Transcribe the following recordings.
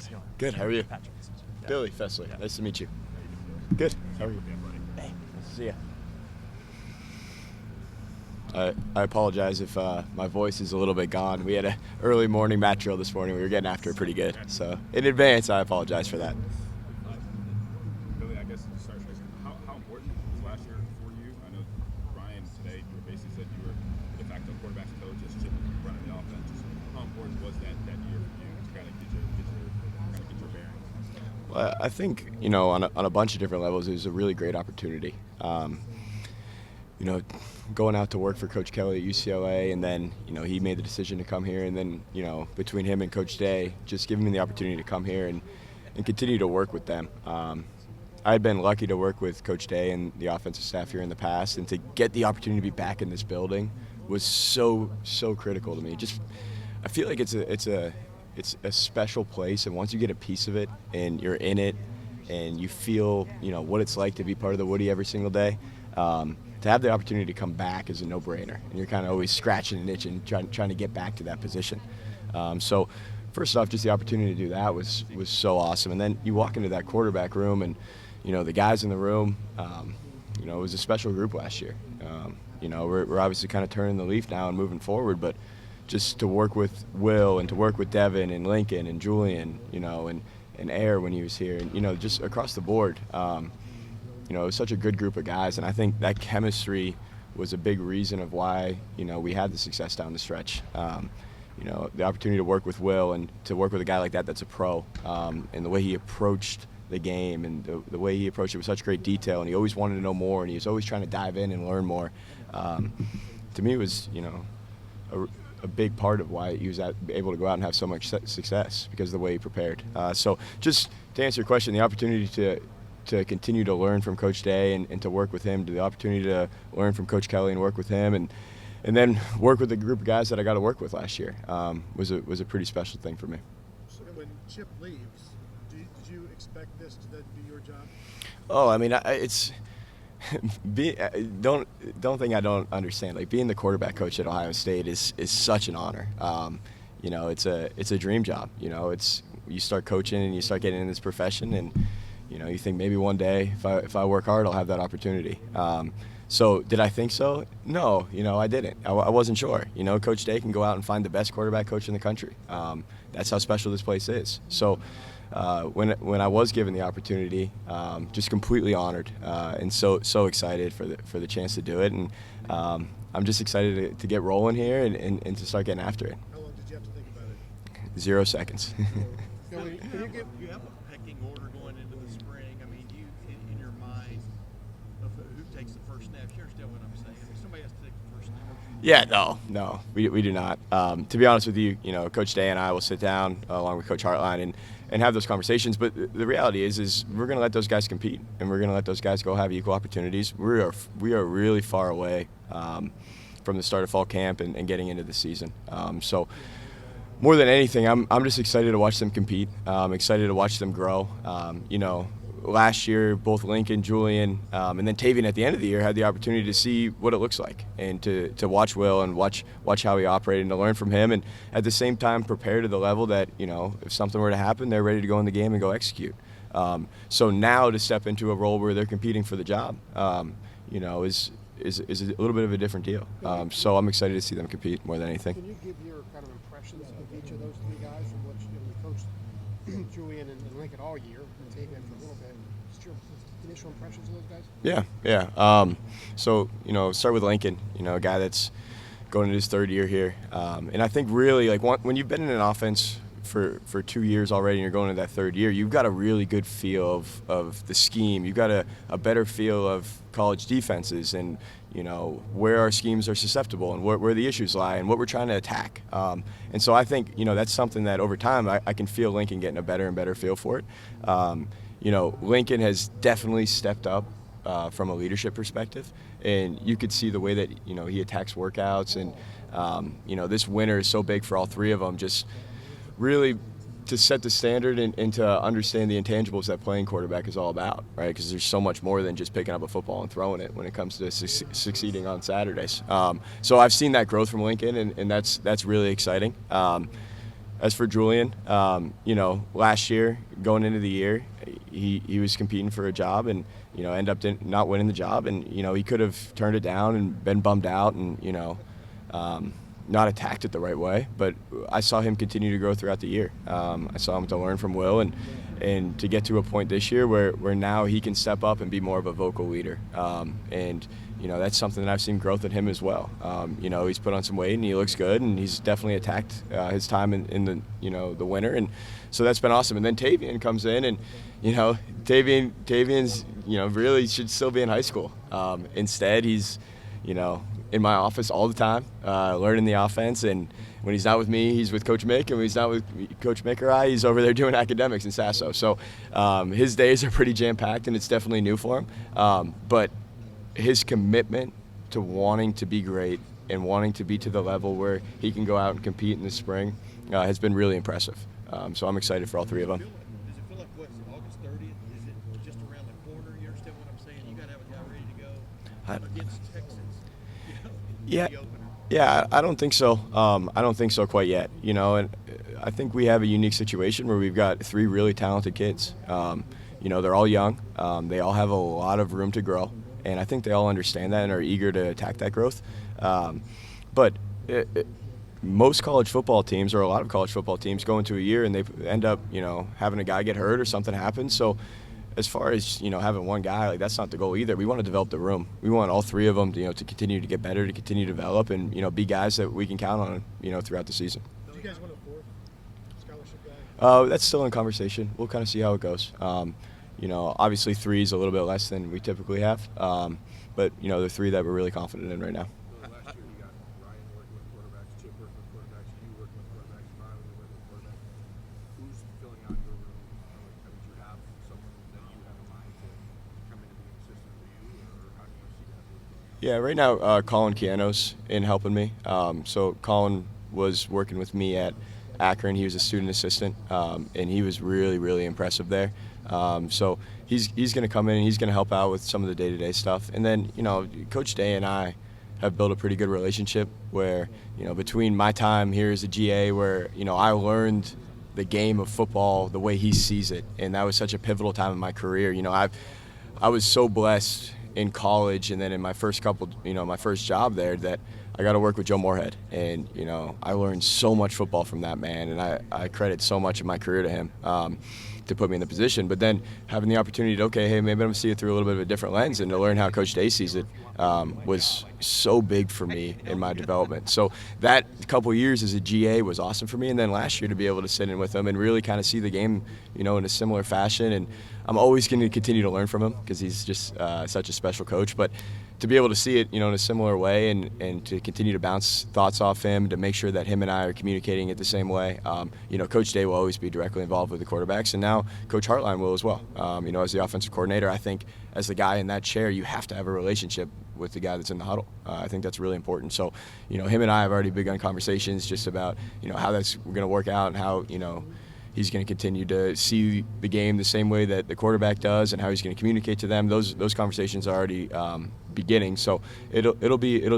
How's it going? Good. How are you? Patrick. Yeah. Billy Fessler. Yeah. Nice to meet you. Good. How are you? Yeah, buddy. Hey, nice to see you. I apologize if my voice is a little bit gone. We had an early morning mat drill this morning. We were getting after it pretty good. So in advance, I apologize for that. Billy, I guess to start, how important was last year for you? I know Ryan today basically said you were de facto quarterback's coach, just running the offense. Just how important was that year for you to kind of get your bearings? Well, I think on a bunch of different levels, it was a really great opportunity. Going out to work for Coach Kelly at UCLA, and then, he made the decision to come here, and then, between him and Coach Day, just giving me the opportunity to come here and continue to work with them. I had been lucky to work with Coach Day and the offensive staff here in the past, and to get the opportunity to be back in this building was so critical to me. I feel like it's a special place, and once you get a piece of it and you're in it and you feel, what it's like to be part of the Woody every single day, to have the opportunity to come back is a no-brainer, and you're kind of always scratching an itch and trying to get back to that position. So first off, just the opportunity to do that was so awesome. And then you walk into that quarterback room, and the guys in the room, it was a special group last year. We're obviously kind of turning the leaf now and moving forward, but just to work with Will and to work with Devin and Lincoln and Julian, and Air when he was here, and just across the board. It was such a good group of guys, and I think that chemistry was a big reason of why, we had the success down the stretch. The opportunity to work with Will and to work with a guy like that's a pro, and the way he approached the game and the way he approached it with such great detail, and he always wanted to know more, and he was always trying to dive in and learn more. To me, it was, a big part of why he was able to go out and have so much success, because of the way he prepared. So just to answer your question, the opportunity to continue to learn from Coach Day and to work with him, to the opportunity to learn from Coach Kelly and work with him, and then work with the group of guys that I got to work with last year was a pretty special thing for me. So when Chip leaves, did you expect this to then be your job? Oh, I mean, don't think I don't understand. Like, being the quarterback coach at Ohio State is such an honor. It's a dream job. You start coaching and you start getting in this profession, and you think maybe one day if I work hard, I'll have that opportunity. So did I think so? No, I didn't. I wasn't sure. Coach Day can go out and find the best quarterback coach in the country. That's how special this place is. So when I was given the opportunity, just completely honored and so excited for the chance to do it. And I'm just excited to get rolling here and to start getting after it. How long did you have to think about it? 0 seconds. Billy, you have a pecking order going into the spring. I mean, you in your mind of who takes the first snaps. You understand what I'm saying? I mean, somebody has to take the first snap. Yeah, no, we do not. To be honest with you, Coach Day and I will sit down along with Coach Hartline and have those conversations. But the reality is we're going to let those guys compete, and we're going to let those guys go have equal opportunities. We are really far away from the start of fall camp and getting into the season. So more than anything, I'm just excited to watch them compete. I'm excited to watch them grow. Last year, both Lincoln, Julian, and then Tavian at the end of the year had the opportunity to see what it looks like, and to watch Will and watch how he operated, and to learn from him, and at the same time prepare to the level that, if something were to happen, they're ready to go in the game and go execute. So now to step into a role where they're competing for the job, is a little bit of a different deal. So I'm excited to see them compete more than anything. Can you give your kind of impressions of each of those three guys from what you coached Julian and Lincoln all year, and Tavian for a little bit? Just your initial impressions of those guys? Yeah. So, start with Lincoln, a guy that's going into his third year here. And I think really, like, when you've been in an offense for 2 years already and you're going into that third year, you've got a really good feel of the scheme. You've got a better feel of college defenses and, where our schemes are susceptible and where the issues lie and what we're trying to attack. And so I think, that's something that over time I can feel Lincoln getting a better and better feel for it. Lincoln has definitely stepped up from a leadership perspective, and you could see the way that, he attacks workouts, and, this winter is so big for all three of them, just really to set the standard and to understand the intangibles that playing quarterback is all about, right? Because there's so much more than just picking up a football and throwing it when it comes to succeeding on Saturdays. So I've seen that growth from Lincoln, and that's really exciting. as for Julian, last year, going into the year, he was competing for a job and, ended up not winning the job. And, he could have turned it down and been bummed out and, not attacked it the right way. But I saw him continue to grow throughout the year. I saw him to learn from Will and to get to a point this year where now he can step up and be more of a vocal leader. And that's something that I've seen growth in him as well. He's put on some weight and he looks good, and he's definitely attacked his time in the winter, and so that's been awesome. And then Tavian comes in, and Tavian's really should still be in high school. Instead, he's in my office all the time, learning the offense. And when he's not with me, he's with Coach Mick, and when he's not with Coach Mick or I, he's over there doing academics in Sasso. So his days are pretty jam-packed, and it's definitely new for him. But his commitment to wanting to be great and wanting to be to the level where he can go out and compete in the spring has been really impressive. So I'm excited for all three of them. Does it feel like what's August 30th? Is it just around the corner? You understand what I'm saying? You got to have a guy ready to go against Texas. Yeah. The opener. Yeah, I don't think so. I don't think so quite yet. And I think we have a unique situation where we've got three really talented kids. They're all young. They all have a lot of room to grow. And I think they all understand that and are eager to attack that growth. But most college football teams, or a lot of college football teams, go into a year and they end up, having a guy get hurt or something happens. So as far as, having one guy, that's not the goal either. We want to develop the room. We want all three of them, to continue to get better, to continue to develop, and, be guys that we can count on, throughout the season. Do you guys want a fourth scholarship guy? That's still in conversation. We'll kind of see how it goes. Obviously 3 is a little bit less than we typically have, but the 3 that we're really confident in right now. Last year you got Ryan working with quarterbacks, Chip working with quarterbacks, you working with quarterbacks, Ryan working with quarterbacks. Who's filling out your room? Did you have someone that you have in mind to come in and be an assistant for you, or how do you see that? Yeah, right now Colin Keano's in helping me. So Colin was working with me at Akron. He was a student assistant, and he was really, really impressive there. So he's going to come in and he's going to help out with some of the day-to-day stuff. And then, Coach Day and I have built a pretty good relationship where, between my time here as a GA where, I learned the game of football the way he sees it. And that was such a pivotal time in my career. I was so blessed in college and then in my first my first job there that I got to work with Joe Moorhead. And, I learned so much football from that man. And I credit so much of my career to him. To put me in the position, but then having the opportunity to, maybe I'm going to see it through a little bit of a different lens and to learn how Coach Day sees it was so big for me in my development. So that couple years as a GA was awesome for me, and then last year to be able to sit in with him and really kind of see the game, in a similar fashion. And I'm always going to continue to learn from him because he's just such a special coach, but to be able to see it, in a similar way and to continue to bounce thoughts off him, to make sure that him and I are communicating it the same way. Coach Day will always be directly involved with the quarterbacks, and now Coach Hartline will as well. As the offensive coordinator, I think as the guy in that chair, you have to have a relationship with the guy that's in the huddle. I think that's really important. So, him and I have already begun conversations just about, how that's going to work out and how, he's going to continue to see the game the same way that the quarterback does and how he's going to communicate to them. Those conversations are already beginning. So it'll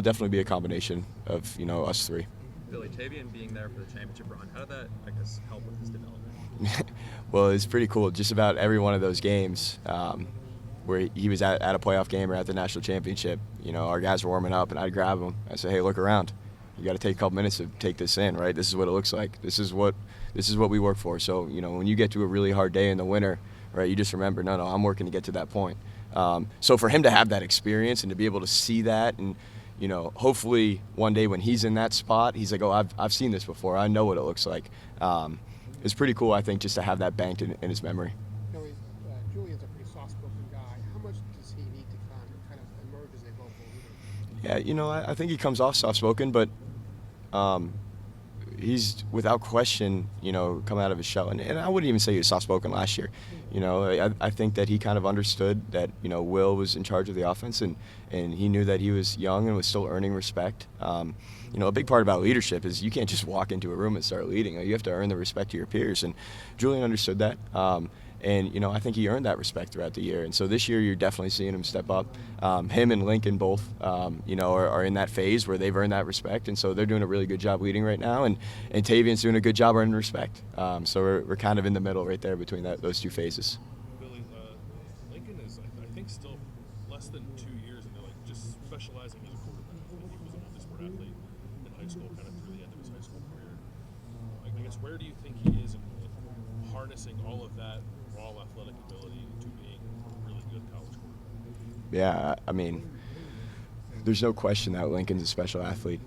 definitely be a combination of, us three. Billy, Tavian being there for the championship run, how did that, help with his development? Well, it's pretty cool. Just about every one of those games where he was at a playoff game or at the national championship, our guys were warming up and I'd grab him. I say, hey, look around. You got to take a couple minutes to take this in, right? This is what it looks like. This is what we work for. So, when you get to a really hard day in the winter, right, you just remember, no, I'm working to get to that point. So for him to have that experience and to be able to see that and, hopefully one day when he's in that spot, he's like, oh, I've seen this before. I know what it looks like. It's pretty cool, I think, just to have that banked in his memory. Julian's a pretty soft-spoken guy. How much does he need to kind of emerge as a vocal leader? Yeah, I think he comes off soft-spoken, but he's without question, come out of his shell. And I wouldn't even say he was soft-spoken last year. I think that he kind of understood that, Will was in charge of the offense and he knew that he was young and was still earning respect. A big part about leadership is you can't just walk into a room and start leading. You have to earn the respect of your peers. And Julian understood that. And, you know, I think he earned that respect throughout the year. And so this year you're definitely seeing him step up. Him and Lincoln both, you know, are in that phase where they've earned that respect. And so they're doing a really good job leading right now. And Tavian's doing a good job earning respect. So we're kind of in the middle right there between those two phases. Billy, Lincoln is, I think, still less than 2 years into like just specializing as a quarterback. I mean, he was a multi-sport athlete in high school, kind of through the end of his high school career. I guess where do you think he is in harnessing all of that raw athletic ability to being a really good college quarterback? Yeah, I mean, there's no question that Lincoln's a special athlete.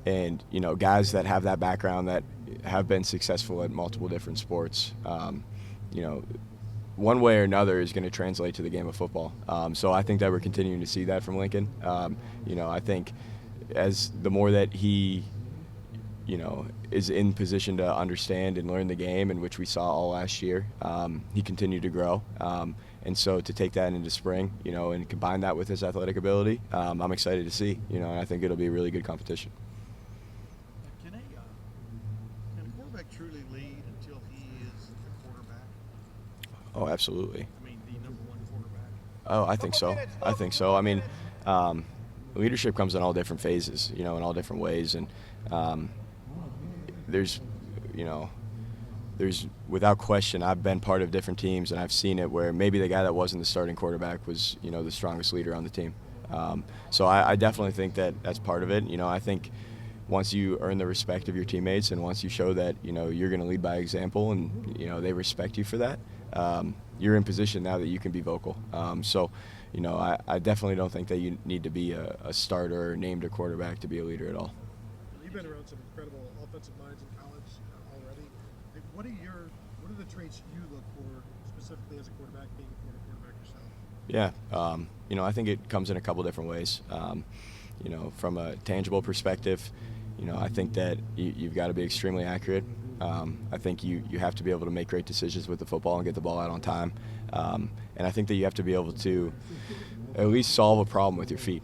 And, you know, guys that have that background that have been successful at multiple different sports, you know, one way or another is going to translate to the game of football. So I think that we're continuing to see that from Lincoln. You know, I think as the more that he, you know, is in position to understand and learn the game, in which we saw all last year, he continued to grow. And so to take that into spring, you know, and combine that with his athletic ability, I'm excited to see, you know, and I think it'll be a really good competition. Can a quarterback truly lead until he is the quarterback? Oh, absolutely. I mean, the number one quarterback. Oh, I think so. I think so. I mean, leadership comes in all different phases, you know, in all different ways. And there's, you know, there's without question, I've been part of different teams and I've seen it where maybe the guy that wasn't the starting quarterback was, you know, the strongest leader on the team. So I definitely think that that's part of it. You know, I think once you earn the respect of your teammates and once you show that, you know, you're going to lead by example and, you know, they respect you for that, you're in position now that you can be vocal. So, you know, I definitely don't think that you need to be a starter or named a quarterback to be a leader at all. You've been around some incredible offensive minds in college already. Like, what are the traits you look for specifically as a quarterback, being a former quarterback yourself? Yeah, you know, I think it comes in a couple different ways. You know, from a tangible perspective, you know, I think that you've got to be extremely accurate. I think you have to be able to make great decisions with the football and get the ball out on time. And I think that you have to be able to at least solve a problem with your feet.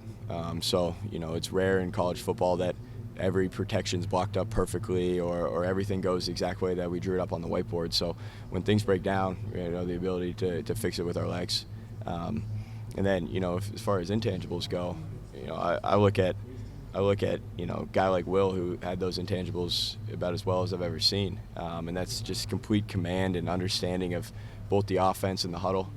So, you know, it's rare in college football that every protection's blocked up perfectly or everything goes the exact way that we drew it up on the whiteboard. So when things break down, you know, the ability to fix it with our legs. And then, you know, as far as intangibles go, you know, I look at, you know, a guy like Will who had those intangibles about as well as I've ever seen. And that's just complete command and understanding of both the offense and the huddle,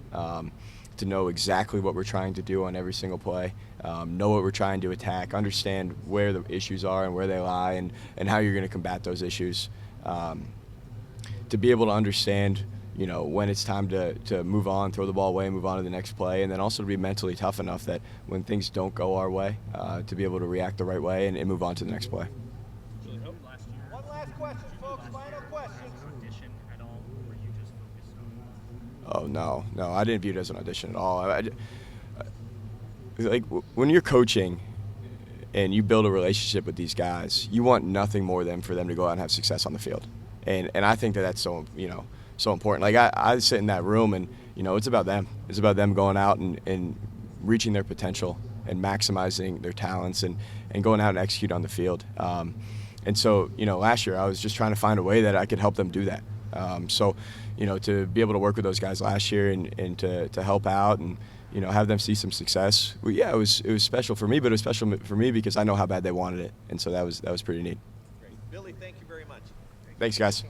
to know exactly what we're trying to do on every single play, know what we're trying to attack, understand where the issues are and where they lie and how you're going to combat those issues. To be able to understand, you know, when it's time to move on, throw the ball away, move on to the next play, and then also to be mentally tough enough that when things don't go our way, to be able to react the right way and move on to the next play. One last question, folks. Final question. Audition at all, or were you just focused on? Oh, no, I didn't view it as an audition at all. Like when you're coaching and you build a relationship with these guys, you want nothing more than for them to go out and have success on the field. And I think that's so, you know, so important. Like I sit in that room and, you know, it's about them. It's about them going out and reaching their potential and maximizing their talents and going out and execute on the field. And so, you know, last year I was just trying to find a way that I could help them do that. So, you know, to be able to work with those guys last year and to help out and, you know, have them see some success. Well, yeah, it was special for me, but it was special for me because I know how bad they wanted it. And so that was pretty neat. Great. Billy, thank you very much. Thanks, guys.